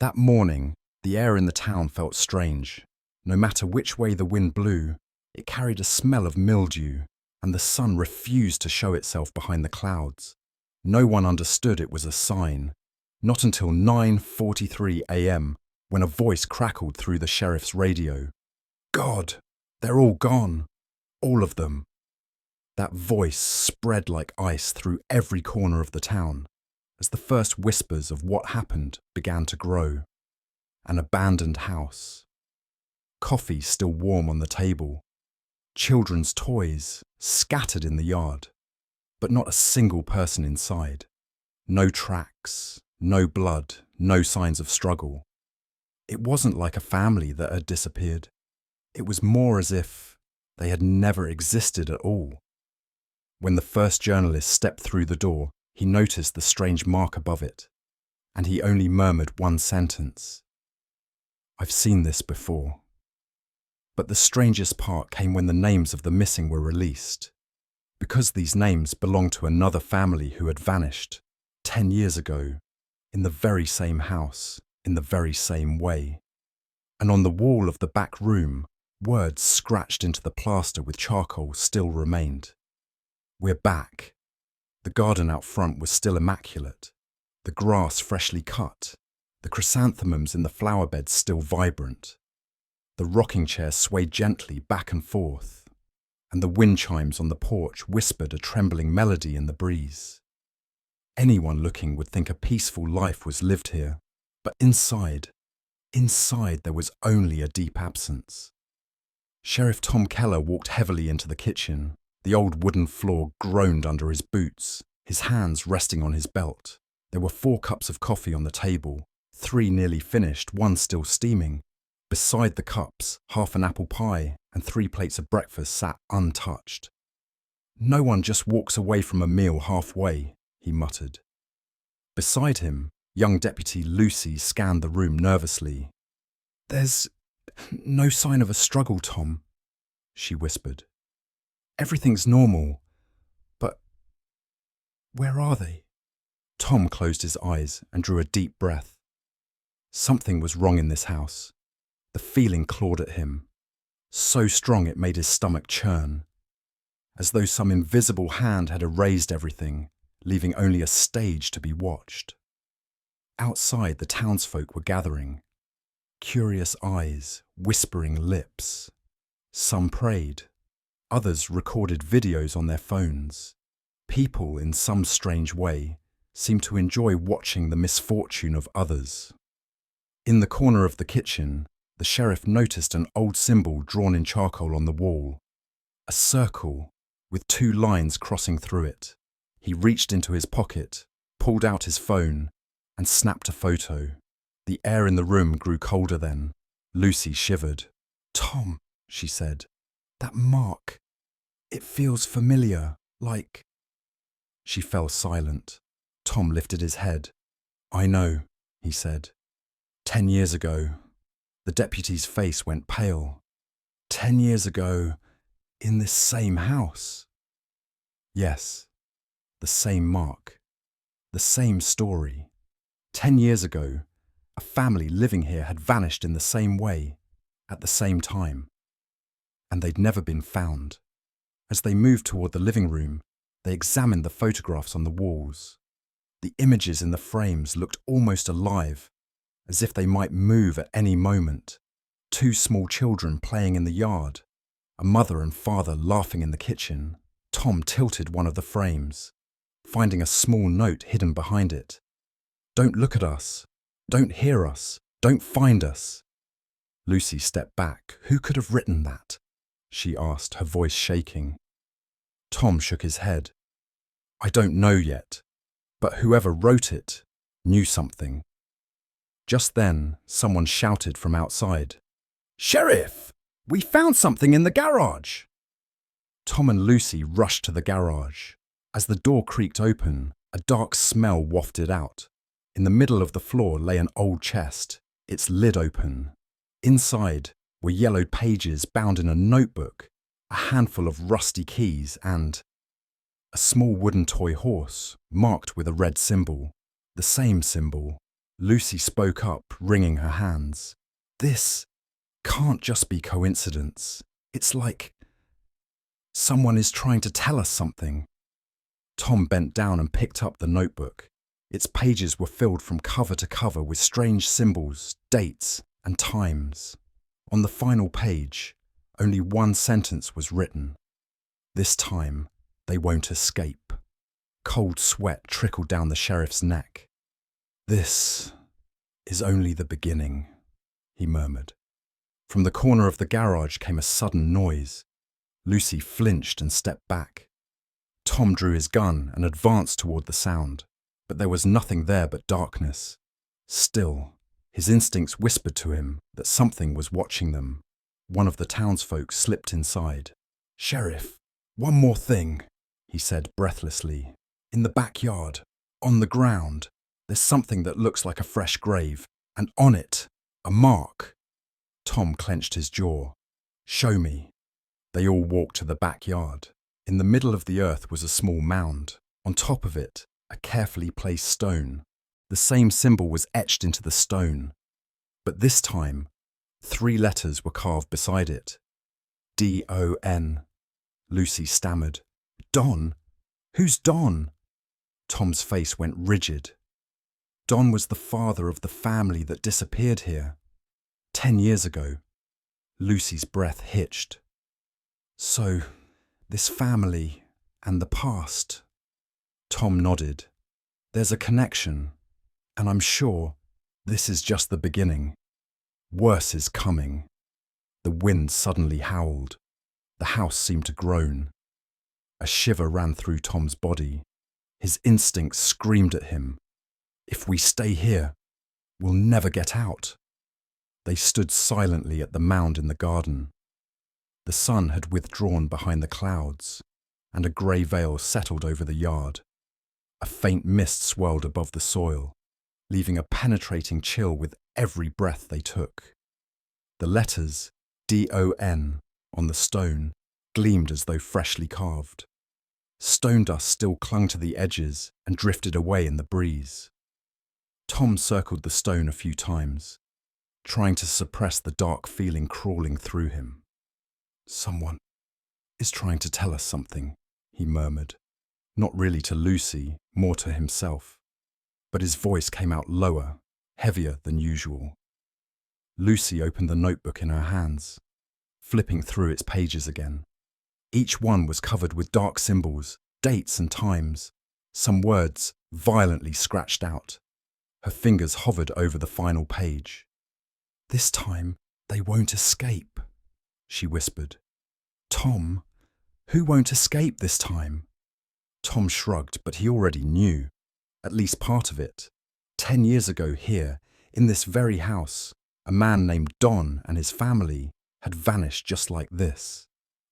That morning, the air in the town felt strange. No matter which way the wind blew, it carried a smell of mildew, and the sun refused to show itself behind the clouds. No one understood it was a sign. Not until 9:43 a.m., when a voice crackled through the sheriff's radio. God, they're all gone. All of them. That voice spread like ice through every corner of the town, as the first whispers of what happened began to grow. An abandoned house. Coffee still warm on the table. Children's toys scattered in the yard, but not a single person inside. No tracks, no blood, no signs of struggle. It wasn't like a family that had disappeared. It was more as if they had never existed at all. When the first journalist stepped through the door, he noticed the strange mark above it, and he only murmured one sentence. I've seen this before. But the strangest part came when the names of the missing were released. Because these names belonged to another family who had vanished 10 years ago, in the very same house, in the very same way. And on the wall of the back room, words scratched into the plaster with charcoal still remained. We're back. The garden out front was still immaculate, the grass freshly cut, the chrysanthemums in the flower beds still vibrant. The rocking chair swayed gently back and forth, and the wind chimes on the porch whispered a trembling melody in the breeze. Anyone looking would think a peaceful life was lived here, but inside there was only a deep absence. Sheriff Tom Keller walked heavily into the kitchen. The old wooden floor groaned under his boots, his hands resting on his belt. There were 4 cups of coffee on the table, 3 nearly finished, 1 still steaming. Beside the cups, half an apple pie and 3 plates of breakfast sat untouched. No one just walks away from a meal halfway, he muttered. Beside him, young Deputy Lucy scanned the room nervously. There's no sign of a struggle, Tom, she whispered. Everything's normal, but where are they? Tom closed his eyes and drew a deep breath. Something was wrong in this house. The feeling clawed at him, so strong it made his stomach churn, as though some invisible hand had erased everything, leaving only a stage to be watched. Outside, the townsfolk were gathering, curious eyes, whispering lips. Some prayed. Others recorded videos on their phones. People, in some strange way, seemed to enjoy watching the misfortune of others. In the corner of the kitchen, the sheriff noticed an old symbol drawn in charcoal on the wall. A circle with 2 lines crossing through it. He reached into his pocket, pulled out his phone, and snapped a photo. The air in the room grew colder then. Lucy shivered. Tom, she said, that mark. It feels familiar, like... She fell silent. Tom lifted his head. I know, he said. 10 years ago. The deputy's face went pale. 10 years ago, in this same house. Yes, the same mark. The same story. 10 years ago, a family living here had vanished in the same way, at the same time. And they'd never been found. As they moved toward the living room, they examined the photographs on the walls. The images in the frames looked almost alive, as if they might move at any moment. 2 small children playing in the yard, a mother and father laughing in the kitchen. Tom tilted one of the frames, finding a small note hidden behind it. Don't look at us. Don't hear us. Don't find us. Lucy stepped back. Who could have written that? She asked, her voice shaking. Tom shook his head. I don't know yet, but whoever wrote it knew something. Just then, someone shouted from outside. Sheriff! We found something in the garage! Tom and Lucy rushed to the garage. As the door creaked open, a dark smell wafted out. In the middle of the floor lay an old chest, its lid open. Inside were yellowed pages bound in a notebook, a handful of rusty keys, and a small wooden toy horse marked with a red symbol. The same symbol. Lucy spoke up, wringing her hands. This can't just be coincidence. It's like someone is trying to tell us something. Tom bent down and picked up the notebook. Its pages were filled from cover to cover with strange symbols, dates, and times. On the final page, only one sentence was written. This time, they won't escape. Cold sweat trickled down the sheriff's neck. This is only the beginning, he murmured. From the corner of the garage came a sudden noise. Lucy flinched and stepped back. Tom drew his gun and advanced toward the sound, but there was nothing there but darkness. Still, his instincts whispered to him that something was watching them. One of the townsfolk slipped inside. "Sheriff, one more thing," he said breathlessly. "In the backyard, on the ground, there's something that looks like a fresh grave, and on it, a mark." Tom clenched his jaw. "Show me." They all walked to the backyard. In the middle of the earth was a small mound. On top of it, a carefully placed stone. The same symbol was etched into the stone. But this time, 3 letters were carved beside it. D-O-N. Lucy stammered. "Don? Who's Don?" Tom's face went rigid. Don was the father of the family that disappeared here 10 years ago. Lucy's breath hitched. "So, this family and the past." Tom nodded. "There's a connection, and I'm sure this is just the beginning. Worse is coming." The wind suddenly howled. The house seemed to groan. A shiver ran through Tom's body. His instincts screamed at him. "If we stay here, we'll never get out." They stood silently at the mound in the garden. The sun had withdrawn behind the clouds, and a grey veil settled over the yard. A faint mist swirled above the soil, leaving a penetrating chill with every breath they took. The letters D-O-N on the stone gleamed as though freshly carved. Stone dust still clung to the edges and drifted away in the breeze. Tom circled the stone a few times, trying to suppress the dark feeling crawling through him. "Someone is trying to tell us something," he murmured, not really to Lucy, more to himself. But his voice came out lower, heavier than usual. Lucy opened the notebook in her hands, flipping through its pages again. Each one was covered with dark symbols, dates and times, some words violently scratched out. Her fingers hovered over the final page. "This time, they won't escape," she whispered. "Tom, who won't escape this time?" Tom shrugged, but he already knew, at least part of it. 10 years ago here, in this very house, a man named Don and his family had vanished just like this.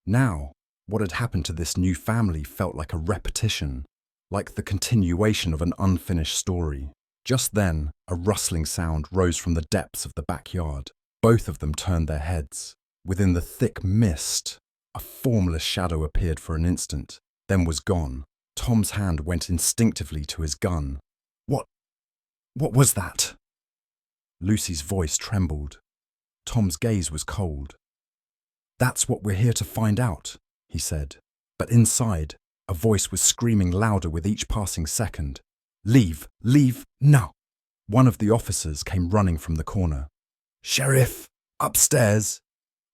Now, what had happened to this new family felt like a repetition, like the continuation of an unfinished story. Just then, a rustling sound rose from the depths of the backyard. Both of them turned their heads. Within the thick mist, a formless shadow appeared for an instant, then was gone. Tom's hand went instinctively to his gun. What was that?" Lucy's voice trembled. Tom's gaze was cold. "That's what we're here to find out," he said. But inside, a voice was screaming louder with each passing second. "Leave! Leave! Now!" One of the officers came running from the corner. "Sheriff! Upstairs!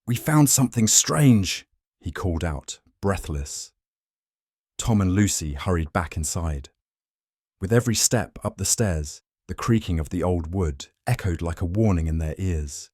We found something strange!" he called out, breathless. Tom and Lucy hurried back inside. With every step up the stairs, the creaking of the old wood echoed like a warning in their ears.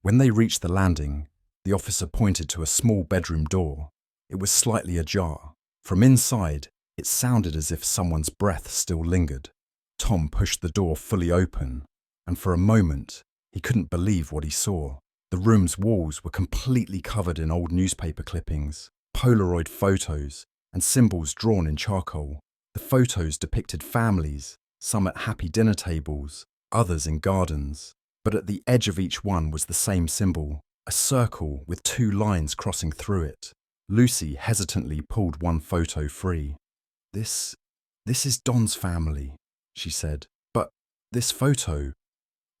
When they reached the landing, the officer pointed to a small bedroom door. It was slightly ajar. From inside, it sounded as if someone's breath still lingered. Tom pushed the door fully open, and for a moment, he couldn't believe what he saw. The room's walls were completely covered in old newspaper clippings, Polaroid photos, and symbols drawn in charcoal. The photos depicted families, some at happy dinner tables, others in gardens. But at the edge of each one was the same symbol, a circle with 2 lines crossing through it. Lucy hesitantly pulled one photo free. This is Don's family," she said. "But this photo,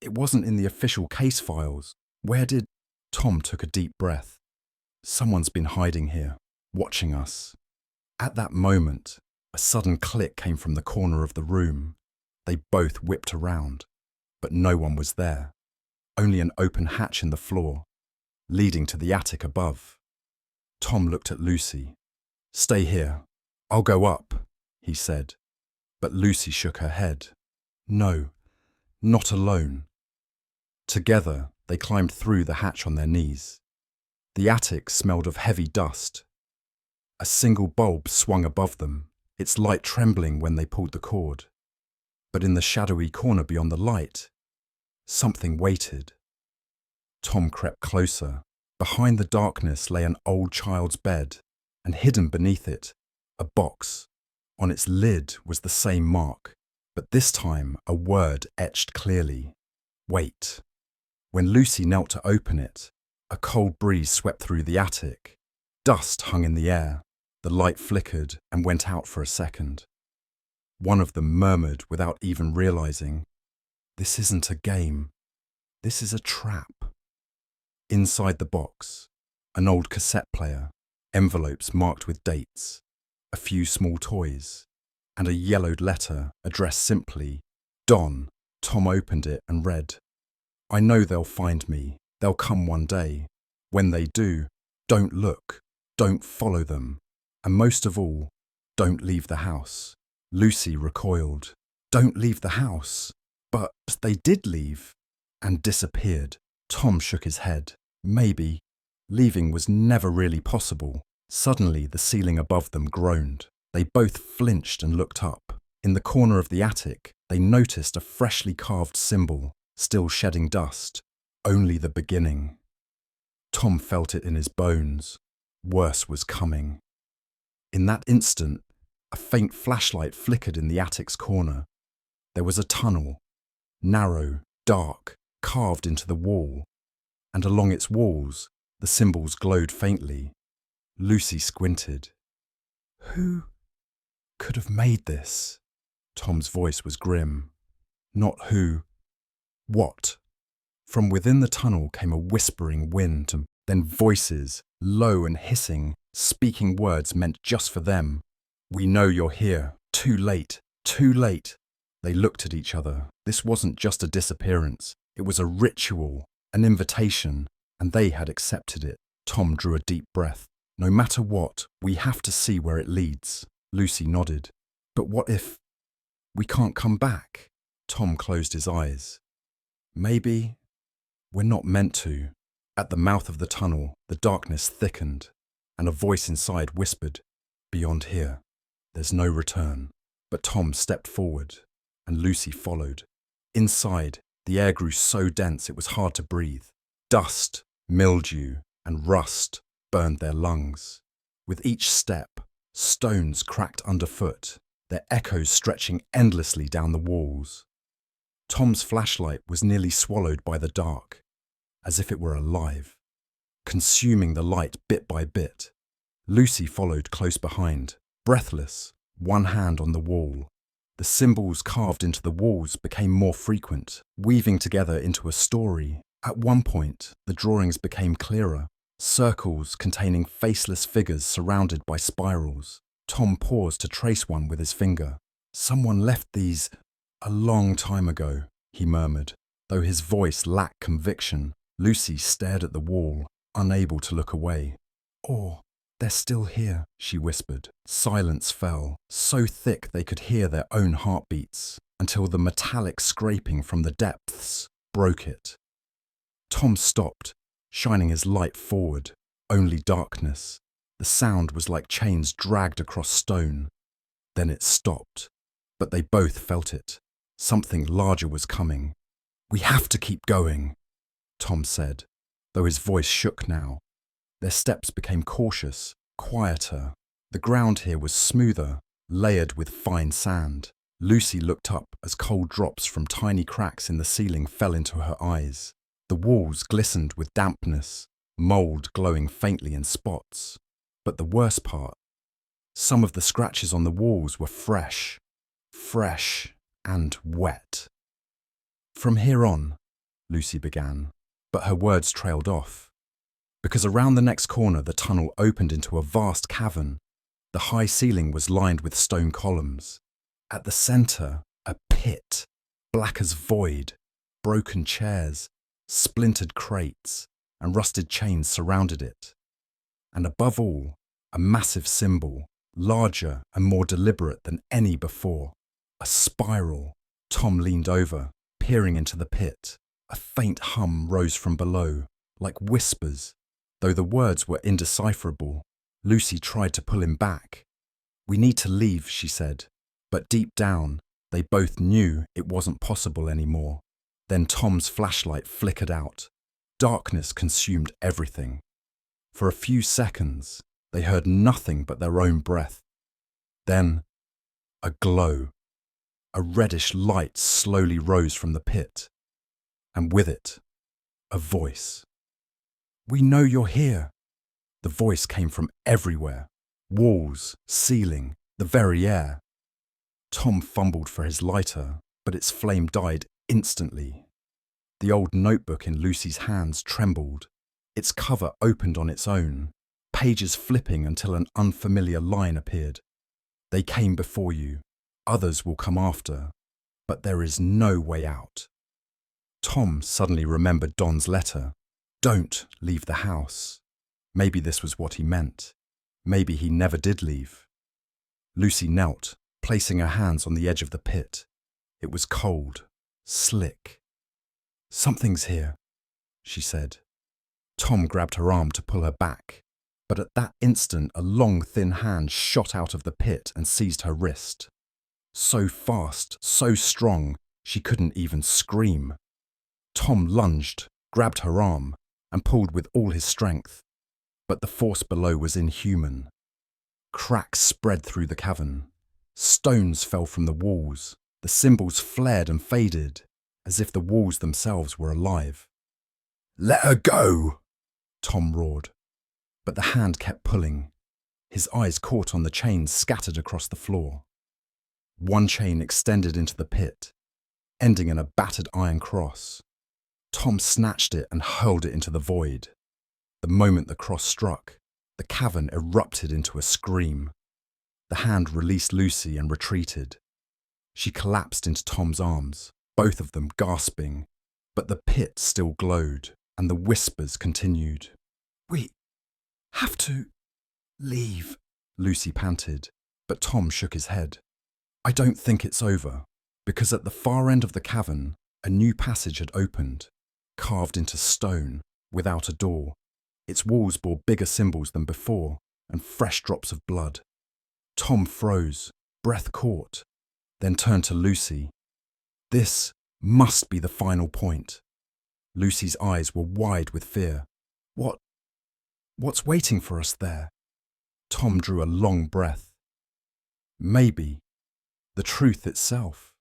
It wasn't in the official case files. Where did... Tom took a deep breath. Someone's been hiding here, watching us. At that moment, a sudden click came from the corner of the room. They both whipped around, but no one was there. Only an open hatch in the floor, leading to the attic above. Tom looked at Lucy. "Stay here. I'll go up," he said. But Lucy shook her head. "No, not alone." Together, they climbed through the hatch on their knees. The attic smelled of heavy dust. A single bulb swung above them, its light trembling when they pulled the cord. But in the shadowy corner beyond the light, something waited. Tom crept closer. Behind the darkness lay an old child's bed, and hidden beneath it, a box. On its lid was the same mark, but this time a word etched clearly. "Wait." When Lucy knelt to open it, a cold breeze swept through the attic. Dust hung in the air. The light flickered and went out for a second. One of them murmured without even realizing, "This isn't a game. This is a trap." Inside the box, an old cassette player, envelopes marked with dates, a few small toys, and a yellowed letter addressed simply, "Don." Tom opened it and read, "I know they'll find me. They'll come one day. When they do, don't look, don't follow them, and most of all, don't leave the house." Lucy recoiled. "Don't leave the house." "But they did leave and disappeared." Tom shook his head. Maybe. Leaving was never really possible. Suddenly, the ceiling above them groaned. They both flinched and looked up. In the corner of the attic, they noticed a freshly carved symbol, still shedding dust. Only the beginning. Tom felt it in his bones. Worse was coming. In that instant, a faint flashlight flickered in the attic's corner. There was a tunnel, narrow, dark, carved into the wall, and along its walls, the symbols glowed faintly. Lucy squinted. "Who could have made this?" Tom's voice was grim. Not who, what? From within the tunnel came a whispering wind, and then voices, low and hissing, speaking words meant just for them. "We know you're here. Too late. Too late." They looked at each other. This wasn't just a disappearance. It was a ritual, an invitation, and they had accepted it. Tom drew a deep breath. "No matter what, we have to see where it leads." Lucy nodded. "But what if we can't come back?" Tom closed his eyes. "Maybe we're not meant to." At the mouth of the tunnel, the darkness thickened, and a voice inside whispered, "Beyond here, there's no return." But Tom stepped forward, and Lucy followed. Inside, the air grew so dense it was hard to breathe. Dust, mildew, and rust burned their lungs. With each step, stones cracked underfoot, their echoes stretching endlessly down the walls. Tom's flashlight was nearly swallowed by the dark, as if it were alive, consuming the light bit by bit. Lucy followed close behind, breathless, one hand on the wall. The symbols carved into the walls became more frequent, weaving together into a story. At one point, the drawings became clearer, circles containing faceless figures surrounded by spirals. Tom paused to trace one with his finger. "Someone left these a long time ago," he murmured, though his voice lacked conviction. Lucy stared at the wall, unable to look away. "Or they're still here," she whispered. Silence fell, so thick they could hear their own heartbeats, until the metallic scraping from the depths broke it. Tom stopped, shining his light forward. Only darkness. The sound was like chains dragged across stone. Then it stopped, but they both felt it. Something larger was coming. "We have to keep going," Tom said, though his voice shook now. Their steps became cautious, quieter. The ground here was smoother, layered with fine sand. Lucy looked up as cold drops from tiny cracks in the ceiling fell into her eyes. The walls glistened with dampness, mold glowing faintly in spots. But the worst part, some of the scratches on the walls were fresh and wet. From here on, Lucy began, but her words trailed off. Because around the next corner the tunnel opened into a vast cavern. The high ceiling was lined with stone columns. At the centre, a pit, black as void, broken chairs, splintered crates, and rusted chains surrounded it. And above all, a massive symbol, larger and more deliberate than any before. A spiral. Tom leaned over, peering into the pit. A faint hum rose from below, like whispers. Though the words were indecipherable, Lucy tried to pull him back. "We need to leave," she said. But deep down, they both knew it wasn't possible anymore. Then Tom's flashlight flickered out. Darkness consumed everything. For a few seconds, they heard nothing but their own breath. Then, a glow. A reddish light slowly rose from the pit. And with it, a voice. "We know you're here." The voice came from everywhere. Walls, ceiling, the very air. Tom fumbled for his lighter, but its flame died instantly. The old notebook in Lucy's hands trembled. Its cover opened on its own, pages flipping until an unfamiliar line appeared. "They came before you. Others will come after. But there is no way out." Tom suddenly remembered Don's letter. "Don't leave the house." Maybe this was what he meant. Maybe he never did leave. Lucy knelt, placing her hands on the edge of the pit. It was cold, slick. "Something's here," she said. Tom grabbed her arm to pull her back, but at that instant a long, thin hand shot out of the pit and seized her wrist. So fast, so strong, she couldn't even scream. Tom lunged, grabbed her arm, and pulled with all his strength. But the force below was inhuman. Cracks spread through the cavern. Stones fell from the walls. The symbols flared and faded, as if the walls themselves were alive. "Let her go!" Tom roared. But the hand kept pulling. His eyes caught on the chains scattered across the floor. One chain extended into the pit, ending in a battered iron cross. Tom snatched it and hurled it into the void. The moment the cross struck, the cavern erupted into a scream. The hand released Lucy and retreated. She collapsed into Tom's arms, both of them gasping, but the pit still glowed, and the whispers continued. "We have to leave," Lucy panted, but Tom shook his head. "I don't think it's over," because at the far end of the cavern, a new passage had opened, carved into stone, without a door. Its walls bore bigger symbols than before, and fresh drops of blood. Tom froze, breath caught, then turned to Lucy. This must be the final point. Lucy's eyes were wide with fear. What's waiting for us there?" Tom drew a long breath. Maybe the truth itself.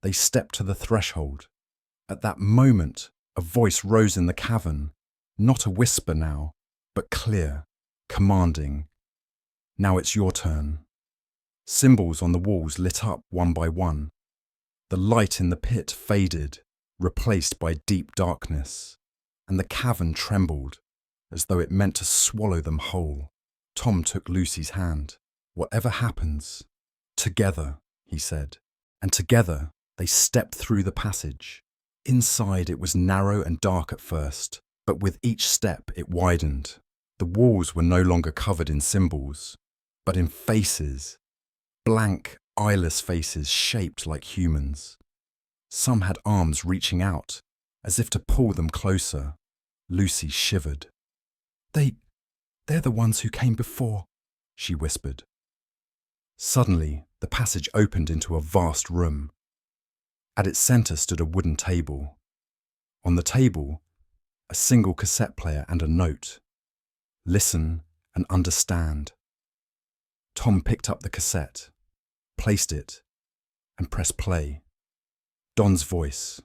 They stepped to the threshold. At that moment, a voice rose in the cavern, not a whisper now, but clear, commanding. "Now it's your turn." Symbols on the walls lit up one by one. The light in the pit faded, replaced by deep darkness, and the cavern trembled, as though it meant to swallow them whole. Tom took Lucy's hand. "Whatever happens, together," he said, and together they stepped through the passage. Inside it was narrow and dark at first, but with each step it widened. The walls were no longer covered in symbols, but in faces. Blank, eyeless faces shaped like humans. Some had arms reaching out, as if to pull them closer. Lucy shivered. They're the ones who came before," she whispered. Suddenly, the passage opened into a vast room. At its centre stood a wooden table. On the table, a single cassette player and a note. "Listen and understand." Tom picked up the cassette, placed it, and pressed play. Don's voice,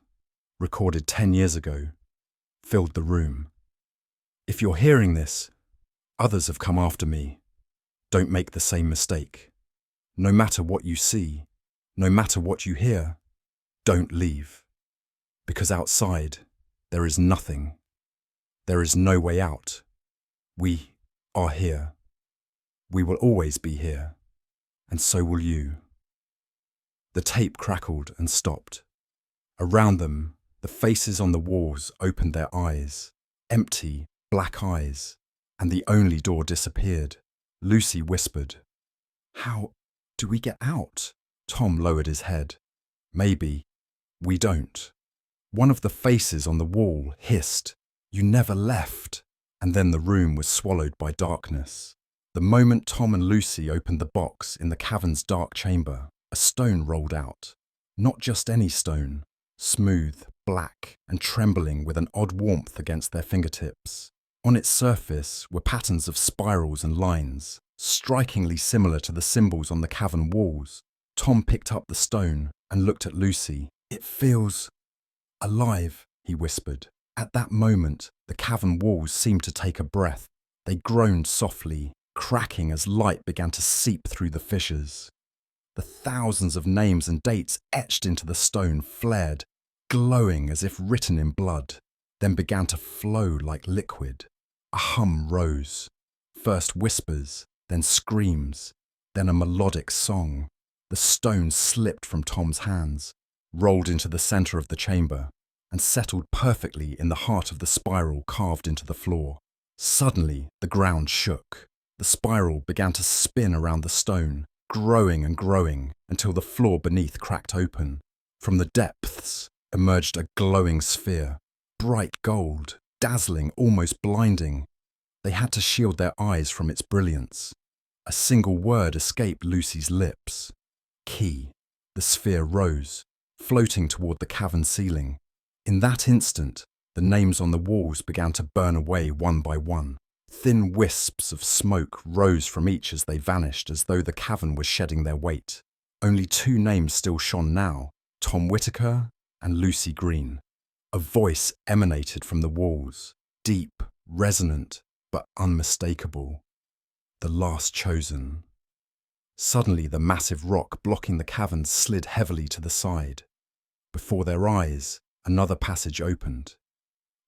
recorded 10 years ago, filled the room. "If you're hearing this, others have come after me. Don't make the same mistake. No matter what you see, no matter what you hear, don't leave. Because outside, There is nothing. There is no way out. We are here. We will always be here. And so will you. The tape crackled and stopped. Around them, the faces on the walls opened their eyes, empty, black eyes, and the only door disappeared. Lucy whispered, "How do we get out?" Tom lowered his head. "Maybe we don't." One of the faces on the wall hissed, "You never left." And then the room was swallowed by darkness. The moment Tom and Lucy opened the box in the cavern's dark chamber, a stone rolled out. Not just any stone, smooth, black, and trembling with an odd warmth against their fingertips. On its surface were patterns of spirals and lines, strikingly similar to the symbols on the cavern walls. Tom picked up the stone and looked at Lucy. "It feels alive," he whispered. At that moment, the cavern walls seemed to take a breath. They groaned softly, cracking as light began to seep through the fissures. The thousands of names and dates etched into the stone flared, glowing as if written in blood, then began to flow like liquid. A hum rose, first whispers, then screams, then a melodic song. The stone slipped from Tom's hands, rolled into the center of the chamber, and settled perfectly in the heart of the spiral carved into the floor. Suddenly, the ground shook. The spiral began to spin around the stone, growing and growing until the floor beneath cracked open. From the depths emerged a glowing sphere, bright gold, dazzling, almost blinding. They had to shield their eyes from its brilliance. A single word escaped Lucy's lips. Key. The sphere rose, floating toward the cavern ceiling. In that instant, the names on the walls began to burn away one by one. Thin wisps of smoke rose from each as they vanished, as though the cavern was shedding their weight. Only two names still shone now, Tom Whitaker and Lucy Green. A voice emanated from the walls, deep, resonant, but unmistakable. The last chosen. Suddenly, the massive rock blocking the cavern slid heavily to the side. Before their eyes, another passage opened.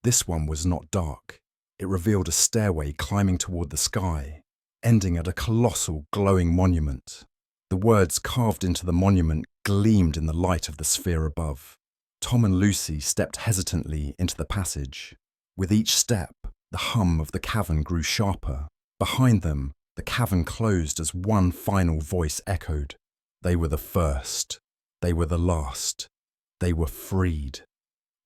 This one was not dark. It revealed a stairway climbing toward the sky, ending at a colossal glowing monument. The words carved into the monument gleamed in the light of the sphere above. Tom and Lucy stepped hesitantly into the passage. With each step, the hum of the cavern grew sharper. Behind them, the cavern closed as one final voice echoed. They were the first. They were the last. They were freed.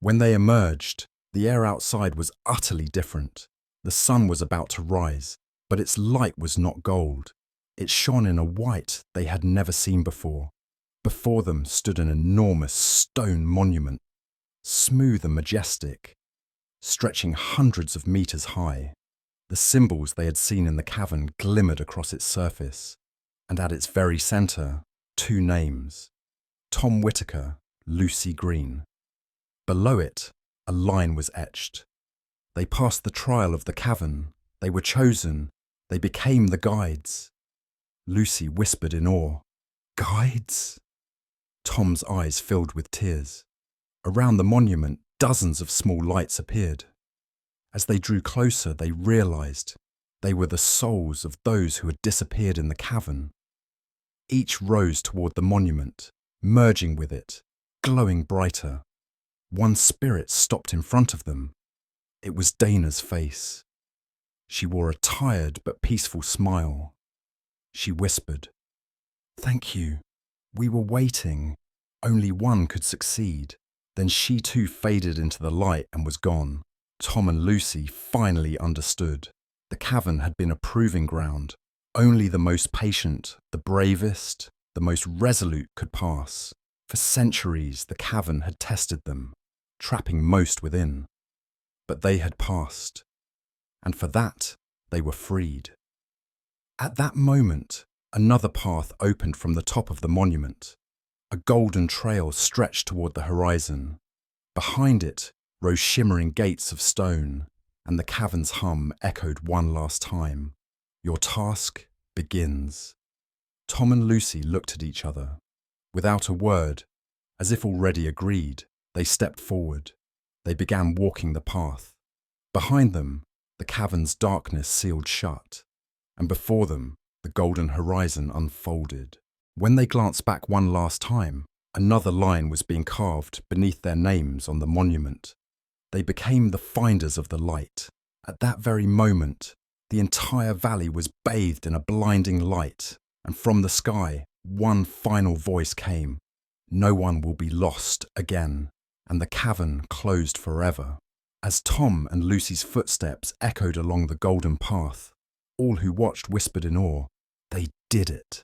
When they emerged, the air outside was utterly different. The sun was about to rise, but its light was not gold. It shone in a white they had never seen before. Before them stood an enormous stone monument, smooth and majestic, stretching hundreds of meters high. The symbols they had seen in the cavern glimmered across its surface, and at its very center, two names: Tom Whitaker, Lucy Green. Below it, a line was etched. They passed the trial of the cavern. They were chosen. They became the guides. Lucy whispered in awe, "Guides?" Tom's eyes filled with tears. Around the monument, dozens of small lights appeared. As they drew closer, they realized they were the souls of those who had disappeared in the cavern. Each rose toward the monument, merging with it, glowing brighter. One spirit stopped in front of them. It was Dana's face. She wore a tired but peaceful smile. She whispered, "Thank you. We were waiting. Only one could succeed." Then she too faded into the light and was gone. Tom and Lucy finally understood. The cavern had been a proving ground. Only the most patient, the bravest, the most resolute could pass. For centuries, the cavern had tested them, trapping most within. But they had passed, and for that, they were freed. At that moment, another path opened from the top of the monument. A golden trail stretched toward the horizon. Behind it rose shimmering gates of stone, and the cavern's hum echoed one last time. "Your task begins." Tom and Lucy looked at each other. Without a word, as if already agreed, they stepped forward. They began walking the path. Behind them, the cavern's darkness sealed shut, and before them, the golden horizon unfolded. When they glanced back one last time, another line was being carved beneath their names on the monument. They became the finders of the light. At that very moment, the entire valley was bathed in a blinding light, and from the sky, one final voice came. No one will be lost again, and the cavern closed forever. As Tom and Lucy's footsteps echoed along the golden path, all who watched whispered in awe, "They did it."